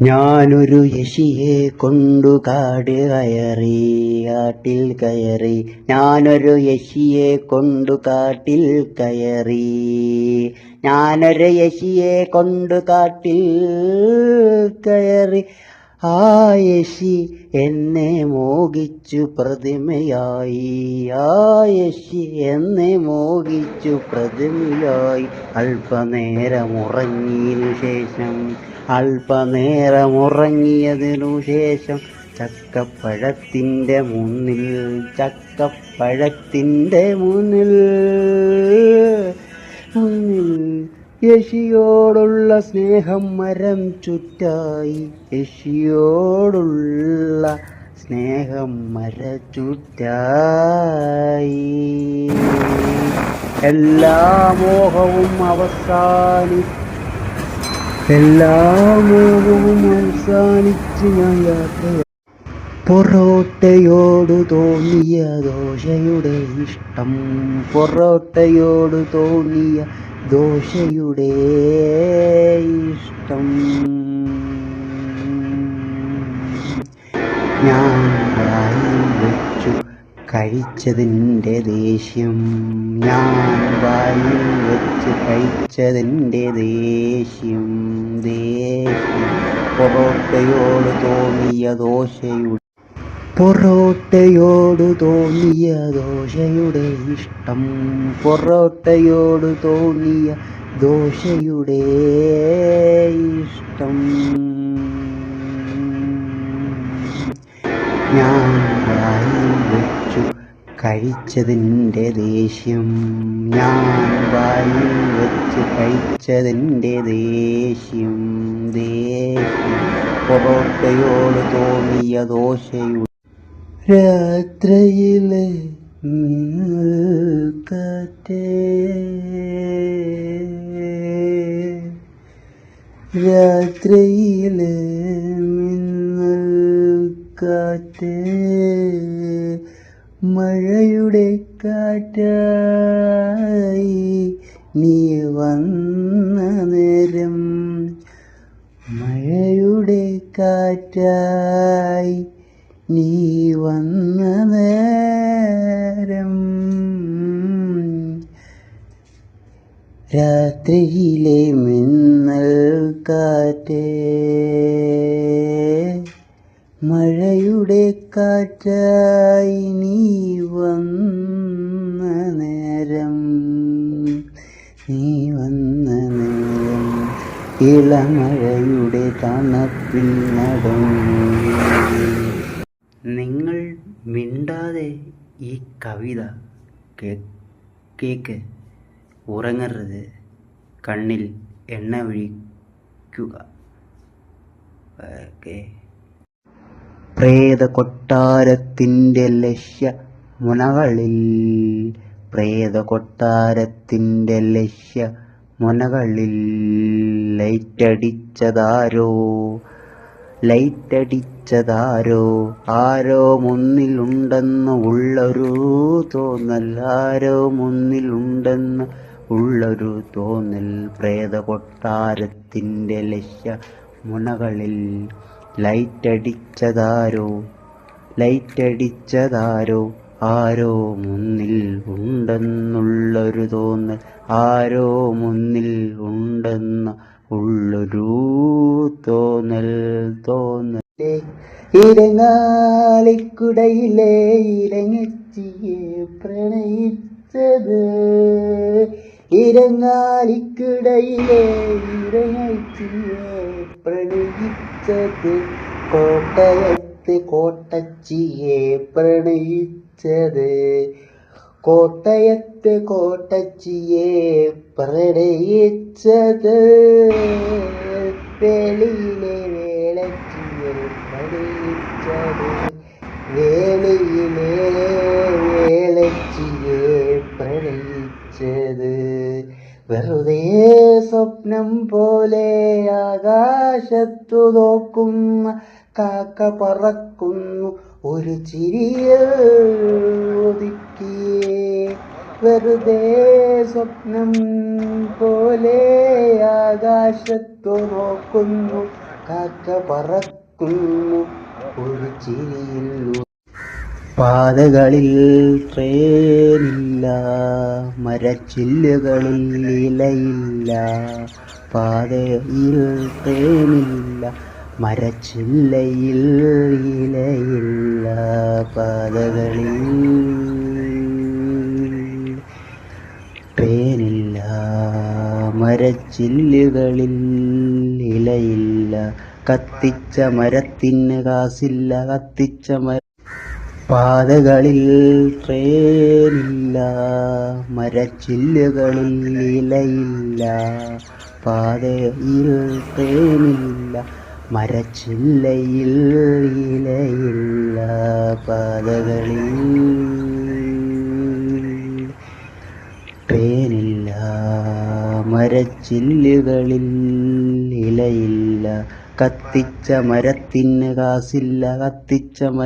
ഞാനൊരു യക്ഷിയെ കൊണ്ടു കാട് കയറി, കാട്ടിൽ കയറി. ഞാനൊരു യക്ഷിയെ കൊണ്ടു കാട്ടിൽ കയറി. ഞാനൊരു യക്ഷിയെ കൊണ്ടു കാട്ടിൽ കയറി. ആ യക്ഷി എന്നെ മോഹിച്ചു പ്രതിമയായി. ആ യക്ഷി എന്നെ മോഹിച്ചു പ്രതിമയായി. അല്പനേരമുറങ്ങിയതിനു ശേഷം ചക്കപ്പഴത്തിൻ്റെ മുന്നിൽ യക്ഷിയോടുള്ള സ്നേഹം മരം ചുറ്റായി. യക്ഷിയോടുള്ള സ്നേഹം മരച്ചുറ്റായി. എല്ലാ മോഹവും അവസാനിച്ച് ഞാൻ യാത്ര. പൊറോട്ടയോടു തോന്നിയ ദോശയുടെ ഇഷ്ടം. പൊറോട്ടയോടു തോന്നിയ ദോശയുടെ ഇഷ്ടം. ഞാൻ വായിൽ വെച്ചു കഴിച്ചതിൻ്റെ ദേഷ്യം. ഞാൻ വായിൽ വെച്ച് കഴിച്ചതിൻ്റെ ദേഷ്യം. പൊറോട്ടയോട് തോന്നിയ ദോശയുടെ ഇഷ്ടം. പൊറോട്ടയോട് തോന്നിയ ദോശയുടെ ഇഷ്ടം. ഞാൻ വായിൽ വെച്ചു കഴിച്ചതിൻ്റെ ദേഷ്യം. ഞാൻ വായിൽ വെച്ച് കഴിച്ചതിൻ്റെ ദേഷ്യം. പൊറോട്ടയോട് തോന്നിയ ദോശയുടെ. രാത്രിയിലെ കാറ്റേ, രാത്രിയിലെ മിന്നൽ കാറ്റേ, മഴയുടെ കാറ്റായി നീ വന്ന നേരം. മഴയുടെ കാറ്റായി നീ വന്ന നേരം. രാത്രിയിലെ മിന്നൽ കാറ്റേ, മഴയുടെ കാറ്റായി നീ വന്ന നേരം. ഇളമഴയുടെ തണുപ്പിൽ നടന്നു. നിങ്ങൾ മിണ്ടാതെ ഈ കവിത കേക്ക്. ഉറങ്ങരുത്, കണ്ണിൽ എണ്ണ ഒഴിക്കുക. പ്രേത കൊട്ടാരത്തിൻ്റെ ലക്ഷ്യമൊനകളിൽ ലൈറ്റടിച്ചതാരോ. ആരോ മുന്നിലുണ്ടെന്ന് ഉള്ളൊരു തോന്നൽ. പ്രേത കൊട്ടാരത്തിൻ്റെ ലക്ഷ്യമൊനകളിൽ ലൈറ്റടിച്ചതാരോ. ആരോ മുന്നിൽ ഉണ്ടെന്നുള്ളൊരു തോന്നൽ. ആരോ മുന്നിൽ ഉണ്ടെന്ന ഉള്ളൊരു തോന്നൽ. ഇരങ്ങാലിക്കുടയിലെ ഇരങ്ങച്ചിയെ പ്രണയിച്ചത്. ഇരങ്ങാലിക്കുടയിലെ ഇരങ്ങച്ചിയെ പ്രണയിച്ചത്. കോട്ടയത്ത് കോട്ടച്ചിയെ പ്രണയിച്ചത്. കോട്ടയത്ത് കോട്ടച്ചിയെ പ്രണയിച്ചത്. വേളിയിലെ വേളച്ചിയെ പ്രണയിച്ചത്. വേളിയിലെ വേളച്ചിയെ പ്രണയിച്ചത്. വെറുതെ സ്വപ്നം പോലെ ആകാശത്തു നോക്കുന്ന കാക്ക പറക്കുന്നു ഒരു ചിരിയിൽ ഒതുക്കിയേ. വെറുതെ സ്വപ്നം പോലെ ആകാശത്തു നോക്കുന്നു കാക്ക പറക്കുന്നു ഒരു ചിരിയിൽ. പാതകളിൽ ട്രെയിനില്ല, മരച്ചില്ലുകളിൽ ഇലയില്ല. പാതയിൽ ട്രെയിനില്ല, മരച്ചില്ലയിൽ ഇലയില്ല. പാതകളിൽ ട്രെയിനില്ല, മരച്ചില്ലുകളിൽ ഇലയില്ല. കത്തിച്ച മരത്തിന് കാസില്ല, കത്തിച്ച പാതകളിൽ ട്രെയിനില്ല, മരച്ചില്ലുകളിൽ ഇലയില്ല. പാതയിൽ ട്രെയിനില്ല, മരച്ചില്ലയിൽ ഇലയില്ല. പാതകളിൽ ട്രെയിനില്ല, മരച്ചില്ലുകളിൽ ഇലയില്ല. കത്തിച്ച മരത്തിന് കാസില്ല, കത്തിച്ച